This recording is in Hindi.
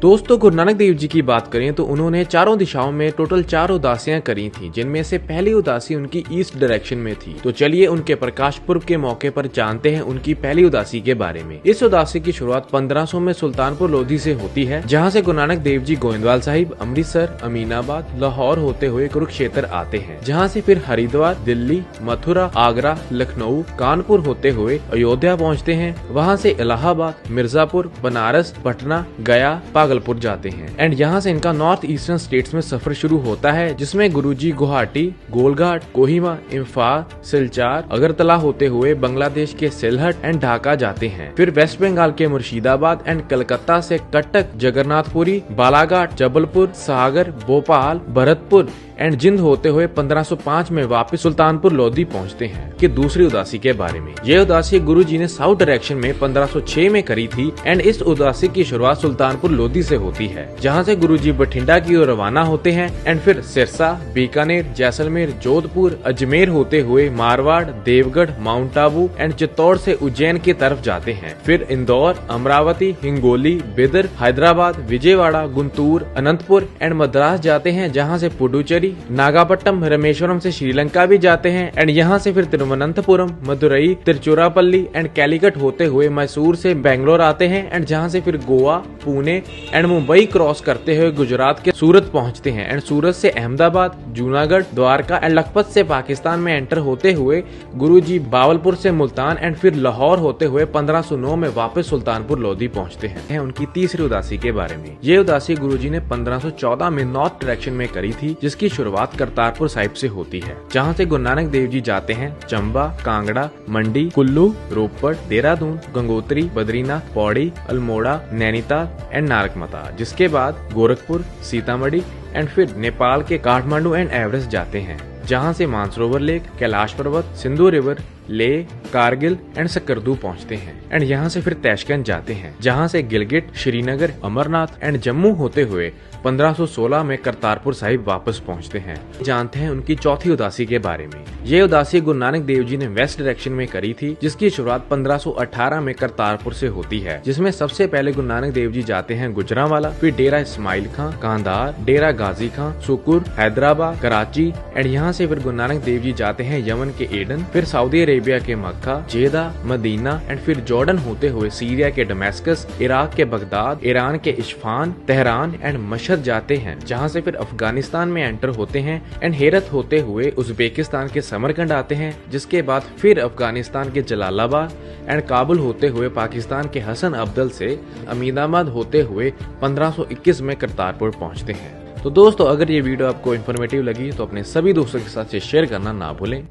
दोस्तों गुरु नानक देव जी की बात करें तो उन्होंने चारों दिशाओं में टोटल 4 उदासियां करी थी, जिनमें से पहली उदासी उनकी ईस्ट डायरेक्शन में थी। तो चलिए उनके प्रकाश पुर्ब के मौके पर जानते हैं उनकी पहली उदासी के बारे में। इस उदासी की शुरुआत 1500 में सुल्तानपुर लोधी से होती है, जहां से गुरु नानक देव जी गोविंदवाल साहिब, अमृतसर, अमीनाबाद, लाहौर होते हुए कुरुक्षेत्र आते हैं, जहाँ से फिर हरिद्वार, दिल्ली, मथुरा, आगरा, लखनऊ, कानपुर होते हुए अयोध्या पहुँचते हैं। वहाँ से इलाहाबाद, मिर्जापुर, बनारस, पटना, गया, भागलपुर जाते हैं एंड यहाँ से इनका नॉर्थ ईस्टर्न स्टेट्स में सफर शुरू होता है, जिसमें गुरुजी गुवाहाटी, गोलघाट, कोहिमा, इम्फाल, सिलचार, अगरतला होते हुए बांग्लादेश के सिलहट एंड ढाका जाते हैं। फिर वेस्ट बंगाल के मुर्शिदाबाद एंड कलकत्ता से कटक, जगन्नाथपुरी, बालाघाट, जबलपुर, सागर, भोपाल, भरतपुर एंड जिंद होते हुए 1505 में वापस सुल्तानपुर लोधी पहुंचते हैं। कि दूसरी उदासी के बारे में, ये उदासी गुरुजी ने साउथ डायरेक्शन में 1506 में करी थी एंड इस उदासी की शुरुआत सुल्तानपुर लोधी से होती है, जहां से गुरुजी बठिंडा की ओर रवाना होते हैं एंड फिर सिरसा, बीकानेर, जैसलमेर, जोधपुर, अजमेर होते हुए मारवाड़, देवगढ़, माउंट आबू एंड चित्तौड़ से उज्जैन की तरफ जाते हैं। फिर इंदौर, अमरावती, हिंगोली, बिदर, हैदराबाद, विजयवाड़ा, गुंटूर, अनंतपुर एंड मद्रास जाते हैं, जहाँ से पुडुचेरी, नागापट्टनम, रामेश्वरम से श्रीलंका भी जाते हैं एंड यहाँ से फिर तिरुवनंतपुरम, मदुरई, तिरुचिरापल्ली एंड कैलीकट होते हुए मैसूर से बेंगलोर आते हैं एंड जहाँ से फिर गोवा, पुणे एंड मुंबई क्रॉस करते हुए गुजरात के सूरत पहुँचते हैं एंड सूरत से अहमदाबाद, जूनागढ़, द्वारका एंड लखपत से पाकिस्तान में एंटर होते हुए गुरुजी बावलपुर से मुल्तान एंड फिर लाहौर होते हुए 1509 में वापस सुल्तानपुर लोधी पहुँचते हैं। उनकी तीसरी उदासी के बारे में, ये उदासी गुरुजी ने 1514 में नॉर्थ डायरेक्शन में करी थी, जिसकी शुरुआत करतारपुर साहिब से होती है, जहाँ से गुरु नानक देव जी जाते हैं चंबा, कांगड़ा, मंडी, कुल्लू, रोपड़, देहरादून, गंगोत्री, बद्रीनाथ, पौड़ी, अल्मोड़ा, नैनीताल एंड नारकमता, जिसके बाद गोरखपुर, सीतामढ़ी एंड फिर नेपाल के काठमांडू एंड एवरेस्ट जाते हैं, जहाँ से मानसरोवर लेक, कैलाश पर्वत, सिंधु रिवर, लेह, कारगिल एंड सकरदू पहुंचते हैं एंड यहाँ से फिर तैशकंद जाते हैं, जहाँ से गिलगिट, श्रीनगर, अमरनाथ एंड जम्मू होते हुए 1516 में करतारपुर साहिब वापस पहुंचते हैं। जानते हैं उनकी चौथी उदासी के बारे में। ये उदासी गुरु नानक देव जी ने वेस्ट डायरेक्शन में करी थी, जिसकी शुरुआत 1518 में करतारपुर से होती है, जिसमें सबसे पहले गुरु नानक देव जी जाते हैं गुजरांवाला, फिर डेरा इस्माइल खां, कांधार, डेरा गाजी खां, सुकुर, हैदराबाद, कराची एंड यहाँ से फिर गुरु नानक देव जी जाते हैं यमन के एडन, फिर सऊदी अरेबिया के मक्का, जेदा, मदीना एंड फिर जॉर्डन होते हुए सीरिया के डमस्कस, इराक के बगदाद, ईरान के इस्फहान, तेहरान एंड मशहद जाते हैं, जहां से फिर अफगानिस्तान में एंटर होते हैं एंड हेरत होते हुए उज्बेकिस्तान के समरकंद आते हैं, जिसके बाद फिर अफगानिस्तान के जलालाबाद एंड काबुल होते हुए पाकिस्तान के हसन अब्दल से अमीनाबाद होते हुए 1521 में करतारपुर पहुंचते हैं। तो दोस्तों, अगर ये वीडियो आपको इन्फॉर्मेटिव लगी तो अपने सभी दोस्तों के साथ शेयर करना ना भूलें।